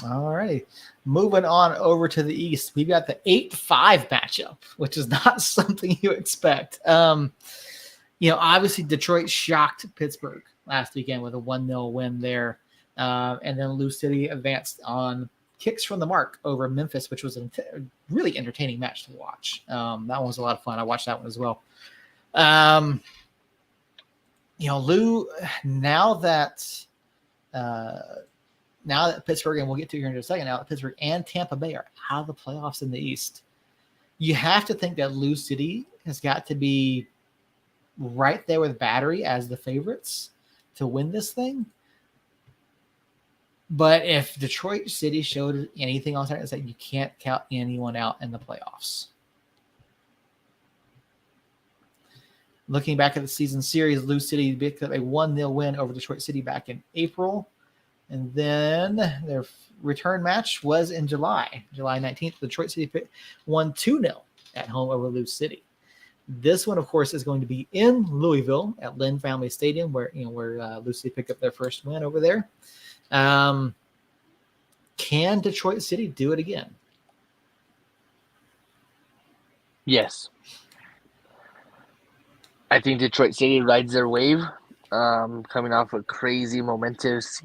All righty. Moving on over to the East, we've got the 8-5 matchup, which is not something you expect. Obviously Detroit shocked Pittsburgh last weekend with a 1-0 win there. And then Lou City advanced on kicks from the mark over Memphis, which was a really entertaining match to watch. That one was a lot of fun. I watched that one as well. Lou, now that now that Pittsburgh, and we'll get to here in just a second, now that Pittsburgh and Tampa Bay are out of the playoffs in the East, you have to think that Lou City has got to be right there with Battery as the favorites to win this thing. But if Detroit City showed anything else, it's that you can't count anyone out in the playoffs. Looking back at the season series, Lou City picked up a 1-0 win over Detroit City back in April. And then their return match was in July 19th. Detroit City won 2-0 at home over Lou City. This one, of course, is going to be in Louisville at Lynn Family Stadium, where Lou City picked up their first win over there. Can Detroit City do it again? Yes. I think Detroit City rides their wave, coming off a crazy momentous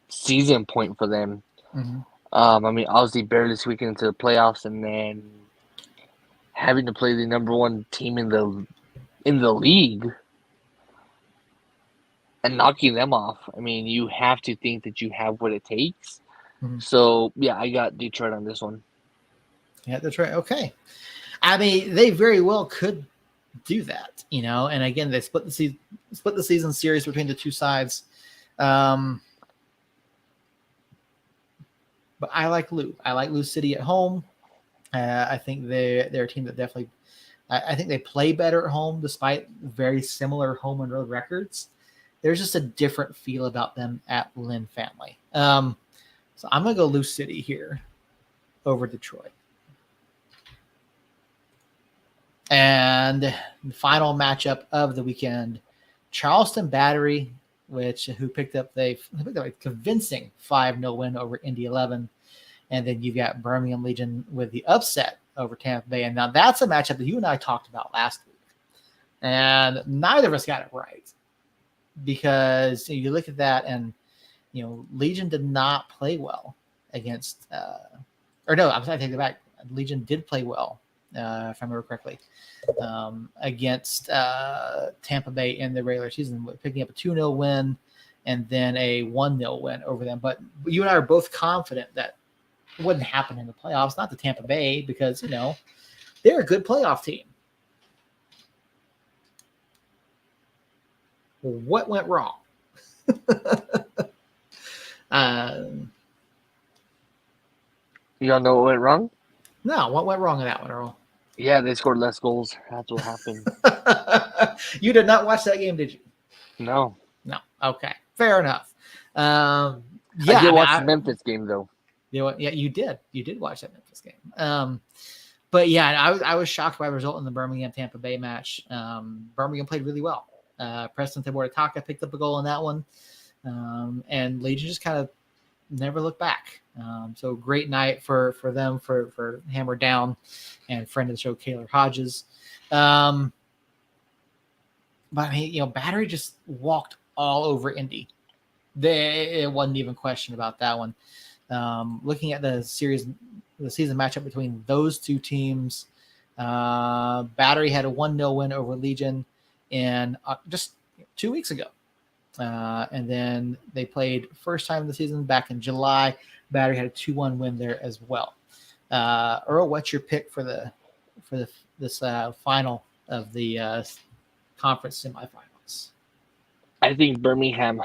season point for them. Mm-hmm. Obviously barely squeaking into the playoffs, and then having to play the number one team in the league and knocking them off. I mean, you have to think that you have what it takes. Mm-hmm. So, yeah, I got Detroit on this one. Yeah, Detroit. Okay. I mean, they very well could do that, and again, they split the season series between the two sides. But I like Lou. I like Lou City at home. I think they're a team that definitely, I think they play better at home despite very similar home and road records. There's just a different feel about them at Lynn Family. So I'm going to go Lou City here over Detroit. And the final matchup of the weekend, Charleston Battery, who picked up a convincing 5-0 win over Indy 11. And then you've got Birmingham Legion with the upset over Tampa Bay. And now that's a matchup that you and I talked about last week. And neither of us got it right. Because you look at that and, Legion did not play well against I'm sorry, I take it back. Legion did play well, if I remember correctly, against Tampa Bay in the regular season, picking up a 2-0 win and then a 1-0 win over them. But you and I are both confident that it wouldn't happen in the playoffs, not the Tampa Bay, because, they're a good playoff team. What went wrong? You all know what went wrong? No, what went wrong in that one, Earl? Yeah, they scored less goals. That's what happened. You did not watch that game, did you? No. No. Okay. Fair enough. I did watch the Memphis game, though. Yeah, you did. You did watch that Memphis game. But yeah, I was shocked by the result in the Birmingham Tampa Bay match. Birmingham played really well. Preston Taborataka picked up a goal in that one. And Legion just kind of never looked back. So great night for them, for Hammer Down and friend of the show, Kaylor Hodges. But I mean, Battery just walked all over Indy. It wasn't even a question about that one. Looking at the season matchup between those two teams, Battery had a 1-0 win over Legion in just 2 weeks ago. And then they played first time of the season back in July. Battery had a 2-1 win there as well. Earl, what's your pick for this final of the conference semifinals? I think Birmingham.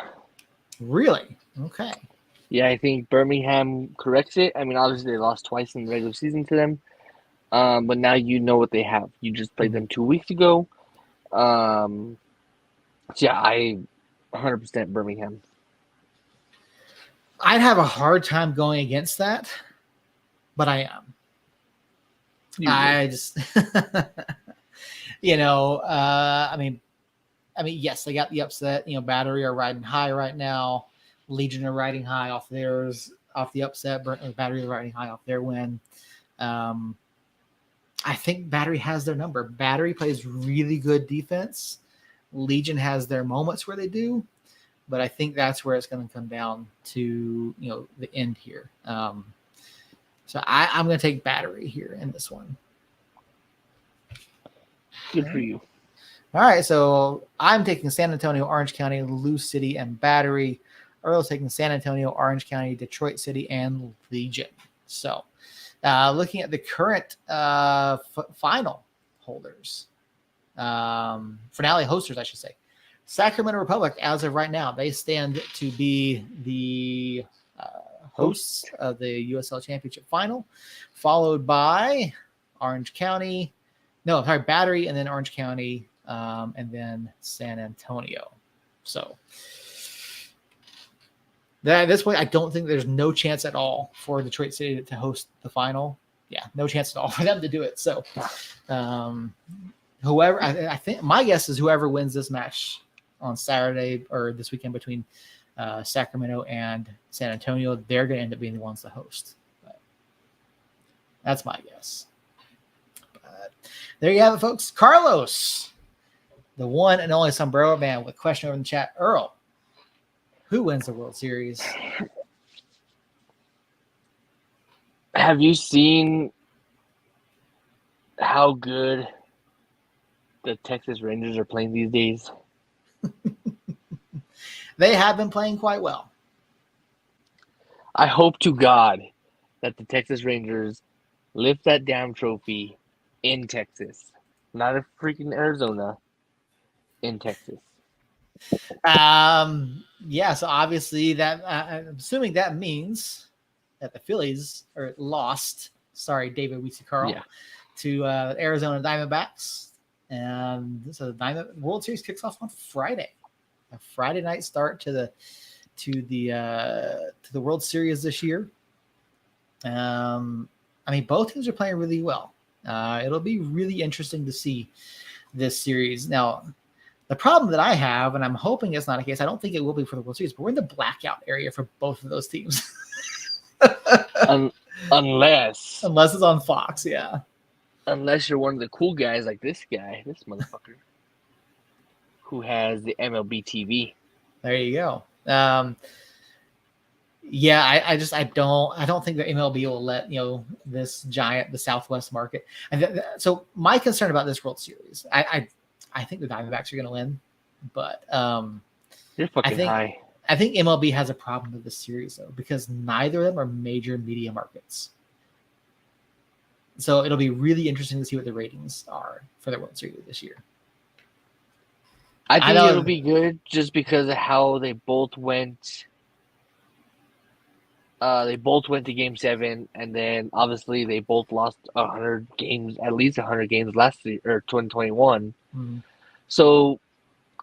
Really? Okay. Yeah, I think Birmingham corrects it. I mean, obviously they lost twice in the regular season to them, but now you know what they have. You just played them 2 weeks ago. So yeah, I 100% Birmingham. I'd have a hard time going against that, but I am. I just, I mean, yes, they got the upset. Battery are riding high right now. Legion are riding high off the upset. Battery are riding high off their win. I think Battery has their number. Battery plays really good defense. Legion has their moments where they do, but I think that's where it's going to come down to, the end here. So I'm going to take Battery here in this one. Good for you. All right, so I'm taking San Antonio, Orange County, Lou City, and Battery. Earl's taking San Antonio, Orange County, Detroit City, and Legion. So, looking at the current final holders, finale hosters, I should say. Sacramento Republic, as of right now, they stand to be the hosts of the USL Championship Final, followed by Battery, and then Orange County, and then San Antonio. So at this point, I don't think there's no chance at all for Detroit City to host the final. Yeah, no chance at all for them to do it. So whoever, I think my guess is whoever wins this match on Saturday or this weekend between Sacramento and San Antonio, they're going to end up being the ones to host. But that's my guess. But there you have it, folks. Carlos, the one and only Sombrero Man, with a question over in the chat. Earl, who wins the World Series? Have you seen how good the Texas Rangers are playing these days? They have been playing quite well. I hope to God that the Texas Rangers lift that damn trophy in Texas. Not in freaking Arizona, in Texas. Yeah, so obviously that I'm assuming that means that the Phillies are lost. Sorry, David Weezy-Carl, to Arizona Diamondbacks. And so the World Series kicks off on Friday. A Friday night start to the World Series this year. I mean, both teams are playing really well. It'll be really interesting to see this series. Now, the problem that I have, and I'm hoping it's not a case, I don't think it will be for the World Series, but we're in the blackout area for both of those teams. Unless it's on Fox, yeah. Unless you're one of the cool guys like this guy, this motherfucker, who has the MLB TV. There you go. I don't think the MLB will let this giant, the Southwest market. And so my concern about this World Series, I think the Diamondbacks are going to win, but you're fucking high. I think MLB has a problem with this series though, because neither of them are major media markets. So it'll be really interesting to see what the ratings are for the World Series this year. I think it'll be good just because of how they both went. They both went to Game 7, and then obviously they both lost 100 games, at least 100 games last year, or 2021. Mm-hmm. So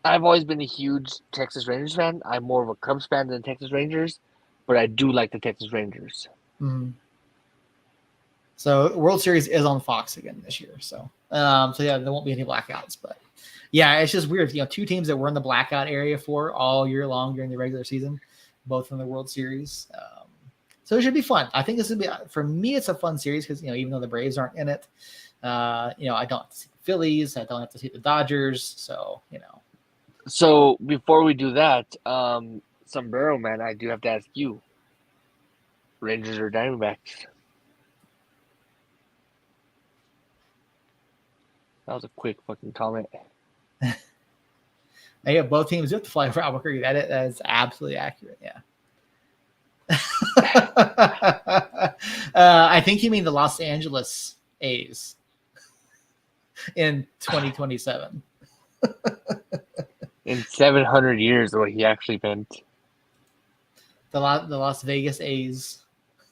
I've always been a huge Texas Rangers fan. I'm more of a Cubs fan than Texas Rangers, but I do like the Texas Rangers. Mm-hmm. So World Series is on Fox again this year. So yeah, there won't be any blackouts, but yeah, it's just weird. Two teams that were in the blackout area for all year long during the regular season, both in the World Series. So it should be fun. I think this would be, for me, it's a fun series because, even though the Braves aren't in it, I don't have to see the Phillies. I don't have to see the Dodgers. So, So before we do that, Sombrero Man, I do have to ask you, Rangers or Diamondbacks? That was a quick fucking comment. Yeah, both teams do have to fly for Albuquerque. That is absolutely accurate. Yeah. I think you mean the Los Angeles A's in 2027. In 700 years, what he actually meant. The Las Vegas A's.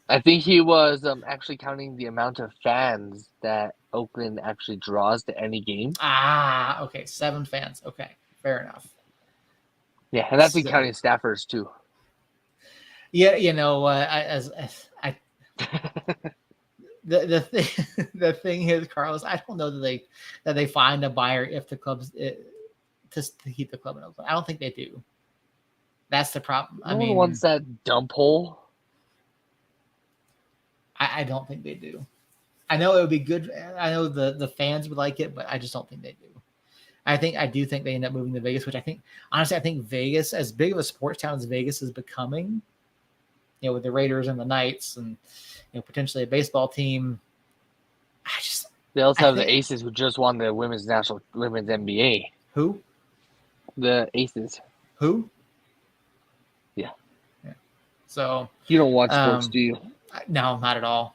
I think he was actually counting the amount of fans that Oakland actually draws to any game. Ah, okay. 7 fans. Okay, fair enough. Yeah, and that's counting staffers too. Yeah, the thing is, Carlos, I don't know that they find a buyer if the club's to keep the club in Oakland. I don't think they do. That's the problem. No one wants that dump hole. I don't think they do. I know it would be good. I know the fans would like it, but I just don't think they do. I do think they end up moving to Vegas, which I think Vegas, as big of a sports town as Vegas is becoming, with the Raiders and the Knights and potentially a baseball team. They also have the Aces who just won the women's NBA. Who? The Aces. Who? Yeah. So You don't watch sports, do you? no, not at all.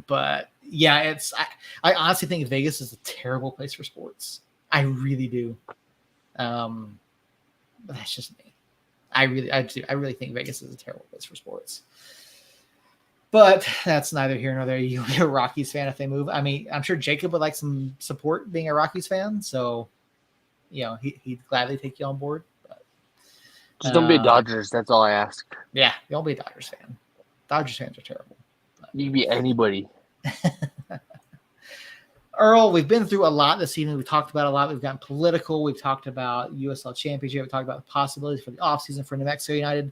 But yeah, I honestly think Vegas is a terrible place for sports. I really do. But that's just me. I really think Vegas is a terrible place for sports. But that's neither here nor there. You'll be a Rockies fan if they move. I mean, I'm sure Jacob would like some support being a Rockies fan, so he'd gladly take you on board. But, Just don't be a Dodgers. That's all I ask. Yeah, don't be a Dodgers fan. Dodgers fans are terrible. You can be anybody. Earl, we've been through a lot this evening. We've talked about a lot. We've gotten political. We've talked about USL Championship. We've talked about the possibilities for the offseason for New Mexico United.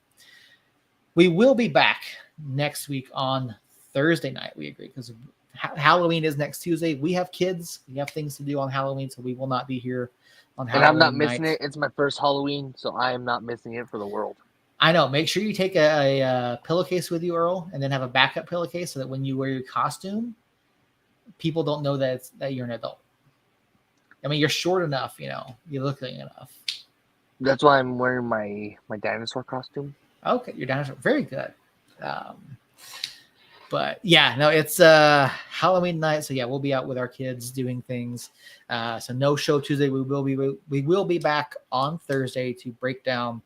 We will be back next week on Thursday night, we agree, because Halloween is next Tuesday. We have kids. We have things to do on Halloween, so we will not be here on Halloween. And I'm not missing it. It's my first Halloween, so I am not missing it for the world. I know. Make sure you take a pillowcase with you, Earl, and then have a backup pillowcase so that when you wear your costume, people don't know that you're an adult. I mean, you're short enough, you look young enough. That's why I'm wearing my dinosaur costume. Okay, your dinosaur. Very good. But yeah, no, it's Halloween night, so yeah, we'll be out with our kids doing things. So no show Tuesday. We will be back on Thursday to break down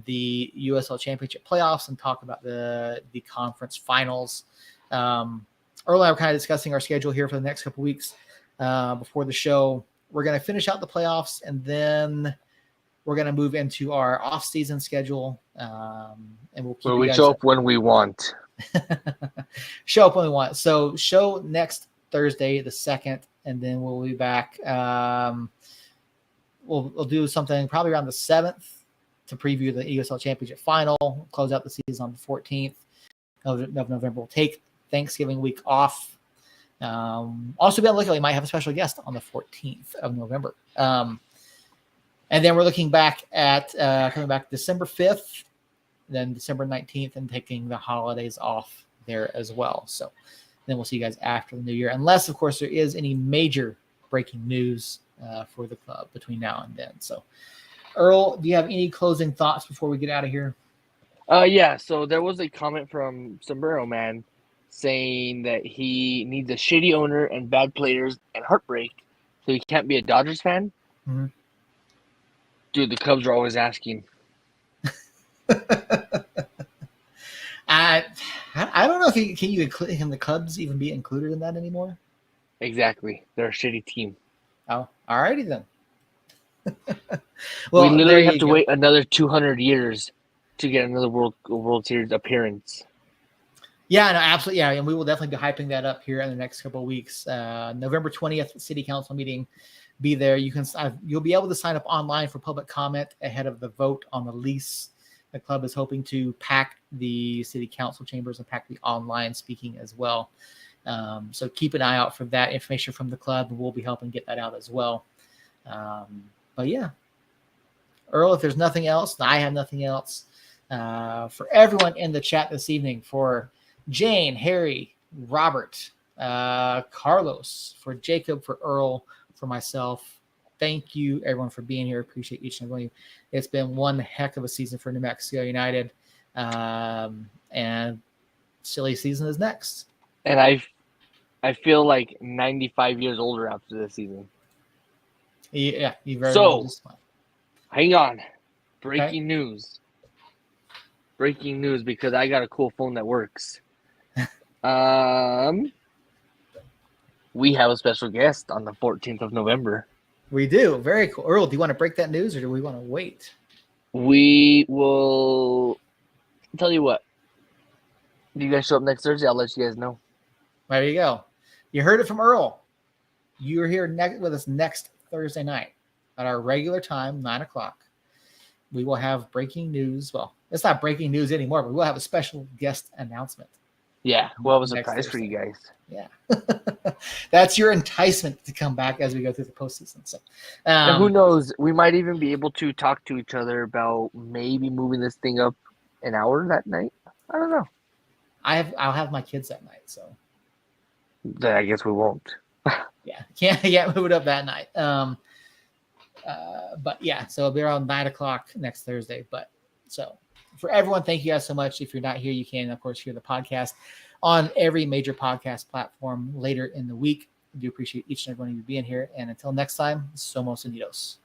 the USL Championship playoffs and talk about the conference finals. Earlier, we're kind of discussing our schedule here for the next couple weeks before the show. We're going to finish out the playoffs, and then we're going to move into our off-season schedule. And we'll keep we show up when we want. Show up when we want. So show next Thursday, the 2nd, and then we'll be back. We'll do something probably around the 7th to preview the ESL Championship final. We'll close out the season on the 14th of November. We'll take Thanksgiving week off. Also be on the lookout. We might have a special guest on the 14th of November. And then we're looking back at coming back December 5th, then December 19th, and taking the holidays off there as well. So then we'll see you guys after the new year, unless, of course, there is any major breaking news for the club between now and then. So, Earl, do you have any closing thoughts before we get out of here? Yeah, so there was a comment from Sombrero Man saying that he needs a shitty owner and bad players and heartbreak, so he can't be a Dodgers fan. Mm-hmm. Dude, the Cubs are always asking. I don't know if can the Cubs even be included in that anymore? Exactly. They're a shitty team. Oh, alrighty then. Well, we literally have to wait another 200 years to get another World Series appearance. Yeah, no, absolutely. Yeah, and we will definitely be hyping that up here in the next couple of weeks. November 20th, City Council meeting. Be there. You'll be able to sign up online for public comment ahead of the vote on the lease. The club is hoping to pack the city council chambers and pack the online speaking as well. So keep an eye out for that information from the club. We'll be helping get that out as well. But yeah, Earl, if there's nothing else, I have nothing else. For everyone in the chat this evening, for Jane, Harry, Robert, Carlos, for Jacob, for Earl, for myself, thank you everyone for being here. Appreciate each and every one of you. It's been one heck of a season for New Mexico United, and silly season is next. And I feel like 95 years older after this season. Yeah, you very well just fine. Hang on, breaking news, because I got a cool phone that works. We have a special guest on the 14th of November. We do. Very cool. Earl, do you want to break that news or do we want to wait? We will tell you what. Do you guys show up next Thursday? I'll let you guys know. There you go. You heard it from Earl. You're here with us next Thursday night at our regular time, 9:00. We will have breaking news. Well, it's not breaking news anymore, but we'll have a special guest announcement. Yeah, we'll have a surprise for you guys. Yeah. That's your enticement to come back as we go through the postseason. So, and who knows? We might even be able to talk to each other about maybe moving this thing up an hour that night. I don't know. I'll have my kids that night, so then I guess we won't. Yeah, can't move it up that night. But yeah, so it'll be around 9:00 next Thursday. But so For everyone, thank you guys so much. If you're not here, you can, of course, hear the podcast on every major podcast platform later in the week. I do appreciate each and every one of you being here. And until next time, Somos Unidos.